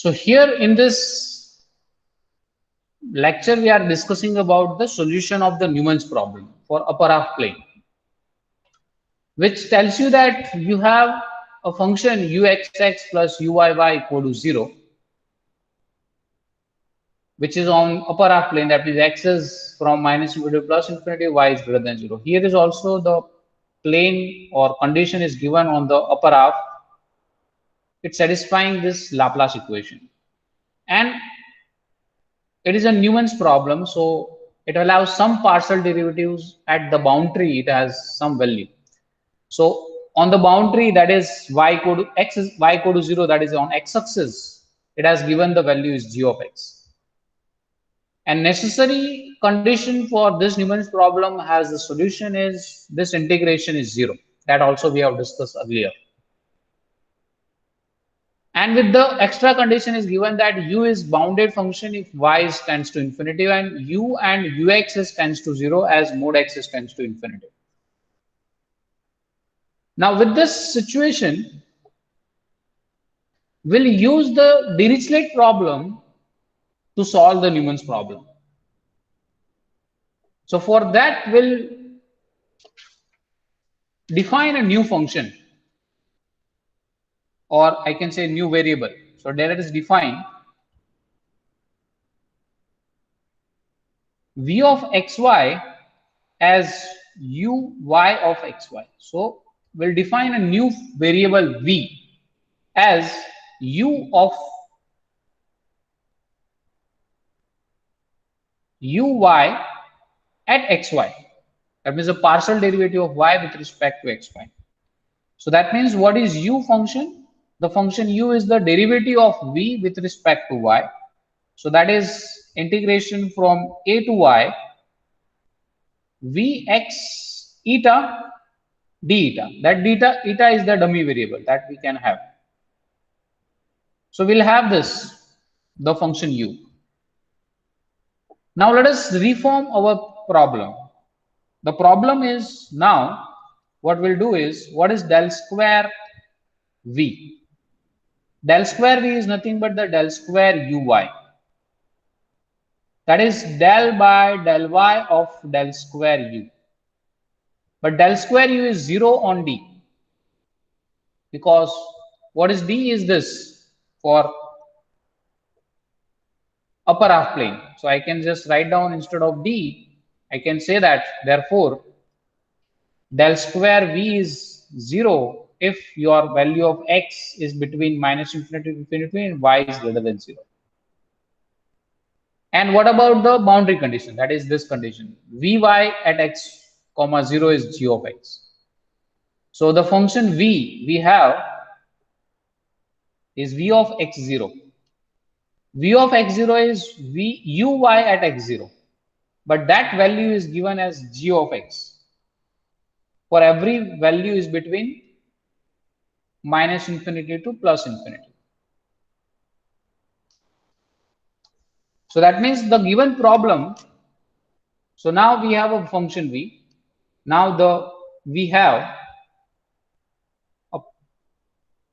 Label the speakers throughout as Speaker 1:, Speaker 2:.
Speaker 1: So here in this lecture, we are discussing about the solution of the Neumann's problem for upper half plane, which tells you that you have a function uxx plus uyy equal to 0, which is on upper half plane. That means x is from minus infinity to plus infinity, y is greater than 0. Here is also the plane or condition is given on the upper half. It's satisfying this Laplace equation. And it is a Neumann's problem, so it allows some partial derivatives at the boundary. It has some value. So on the boundary, that is y equal to x is y equal to 0, that is on x-axis, it has given the value is g of x. And necessary condition for this Neumann's problem has the solution is this integration is 0. That also we have discussed earlier. And with the extra condition is given that u is bounded function if y is tends to infinity, and u and ux is tends to 0 as mod x is tends to infinity. Now with this situation, we'll use the Dirichlet problem to solve the Neumann's problem. So for that, we'll define a new function, or I can say new variable. So there it is defined v of xy as uy of xy. So we'll define a new variable v as u of uy at xy. That means a partial derivative of y with respect to xy. So that means what is u function? The function u is the derivative of v with respect to y. So that is integration from a to y vx eta d eta. That eta is the dummy variable that we can have. So we'll have this, the function u. Now let us reform our problem. The problem is now what we'll do is, what is del square v? Del square v is nothing but the del square uy. That is del by del y of del square u. But del square u is 0 on d, because what is d is this for upper half plane. So I can just write down instead of d, I can say that therefore del square v is 0 if your value of x is between minus infinity to infinity and y is greater than 0. And what about the boundary condition? That is this condition, vy at x comma 0 is g of x. So the function v we have is v of x0. V of x0 is v uy at x0, but that value is given as g of x for every value is between minus infinity to plus infinity. So that means the given problem, so now we have a function v. Now we have a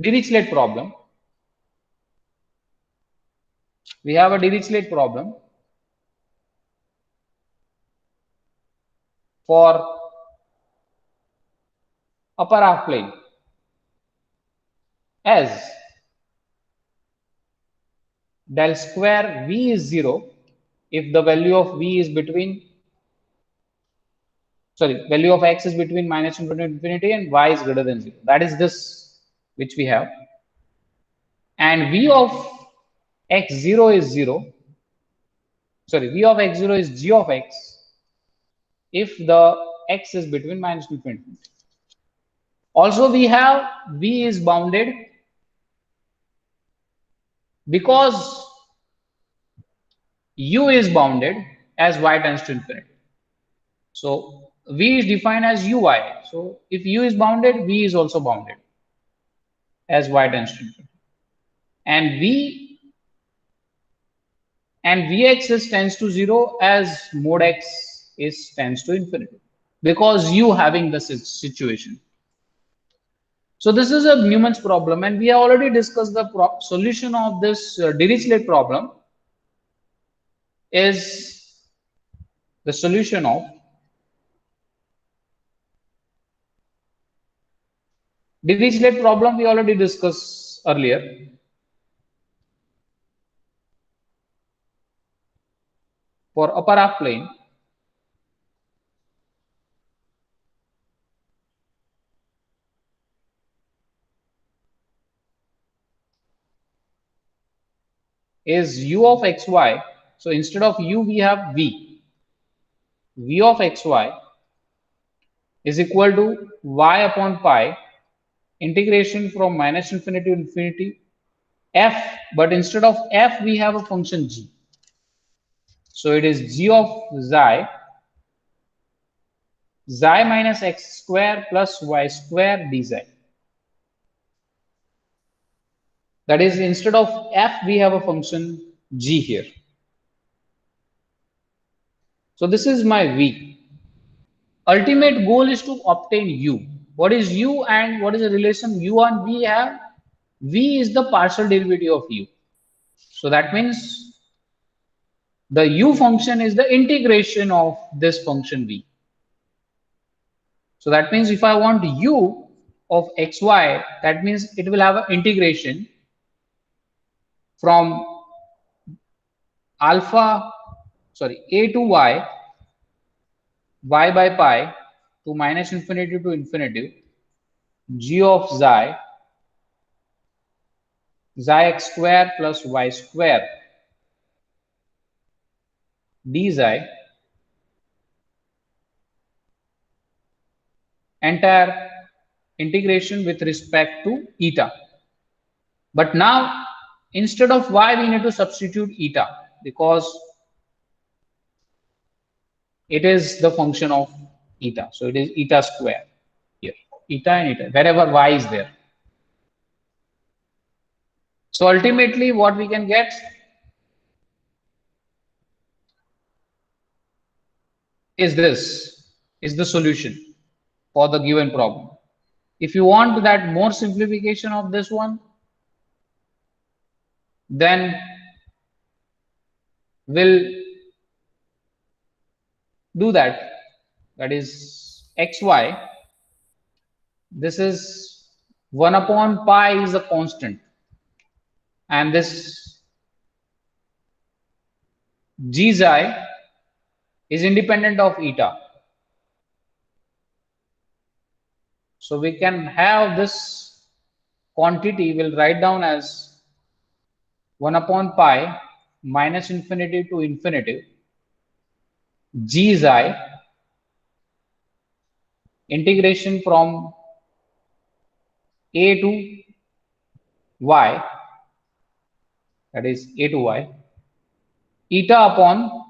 Speaker 1: Dirichlet problem. We have a Dirichlet problem for upper half plane as del square v is 0 if the value of v is between, value of x is between minus infinity to infinity and y is greater than 0. That is this which we have. And v of x0 is 0. V of x0 is g of x if the x is between minus infinity. Also we have v is bounded because u is bounded as y tends to infinity. So v is defined as uy. So if u is bounded, v is also bounded as y tends to infinity. And vx is tends to 0 as mod x is tends to infinity, because u having the situation. So this is a Neumann's problem, and we have already discussed the solution of this Dirichlet problem is the solution of Dirichlet problem we already discussed earlier. For upper half plane, is u of xy. So instead of u, we have v. V of xy is equal to y upon pi integration from minus infinity to infinity f, but instead of f, we have a function g. So it is g of xi minus x square plus y square dz. That is, instead of f, we have a function g here. So this is my v. Ultimate goal is to obtain u. What is u and what is the relation u and v have? V is the partial derivative of u. So that means the u function is the integration of this function v. So that means if I want u of xy, that means it will have an integration from a to y by pi to minus infinity to infinity, g of xi x square plus y square dz, entire integration with respect to eta. But now instead of y, we need to substitute eta because it is the function of eta. So it is eta square here, eta and eta, wherever y is there. So ultimately what we can get is this, is the solution for the given problem. If you want that more simplification of this one, then we'll do that. That is xy. This is 1 upon pi is a constant. And this g xi is independent of eta. So we can have this quantity, we'll write down as 1 upon pi minus infinity to infinity g xi integration from a to y, that is a to y, eta upon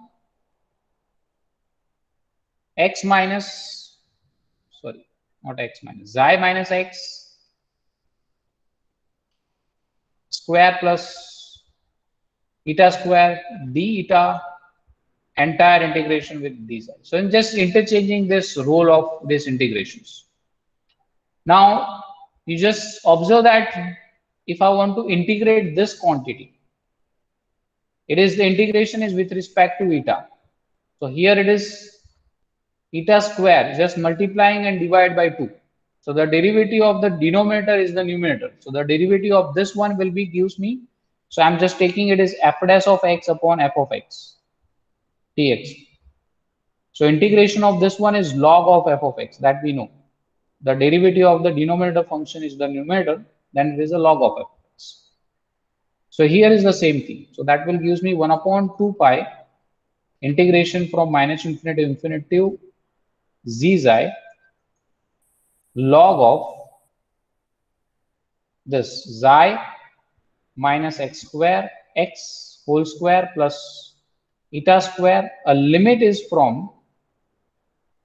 Speaker 1: x minus, sorry, not x minus, xi minus x square plus eta square d eta, entire integration with these. So I'm just interchanging this role of these integrations. Now you just observe that if I want to integrate this quantity, it is the integration is with respect to eta. So here it is eta square, just multiplying and divide by 2. So the derivative of the denominator is the numerator. So the derivative of this one will be gives me. So I'm just taking it as f dash of x upon f of x dx. So integration of this one is log of f of x, that we know. The derivative of the denominator function is the numerator, then it is a log of f of x. So here is the same thing. So that will gives me 1 upon 2 pi integration from minus infinity to infinity z xi log of this xi minus x square x whole square plus eta square. A limit is from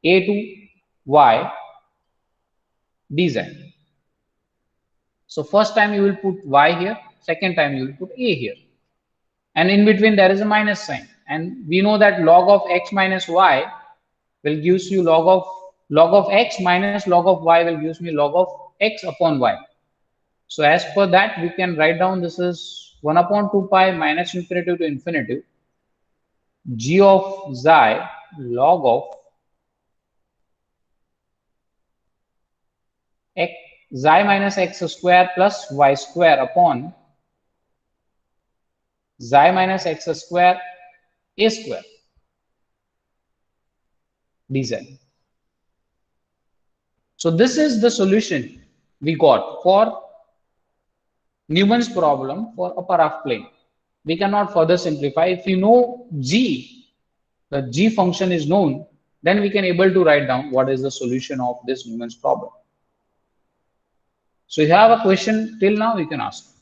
Speaker 1: a to y dz. So first time you will put y here, second time you will put a here, and in between there is a minus sign, and we know that log of x minus y will gives you log of x minus log of y will gives me log of x upon y. So as per that, we can write down this is 1 upon 2 pi minus infinity to infinity g of xi log of x xi minus x square plus y square upon xi minus x square a square dz. So this is the solution we got for Neumann's problem for upper half plane. We cannot further simplify. If you know g, the g function is known, then we can able to write down what is the solution of this Neumann's problem. So if you have a question till now, you can ask.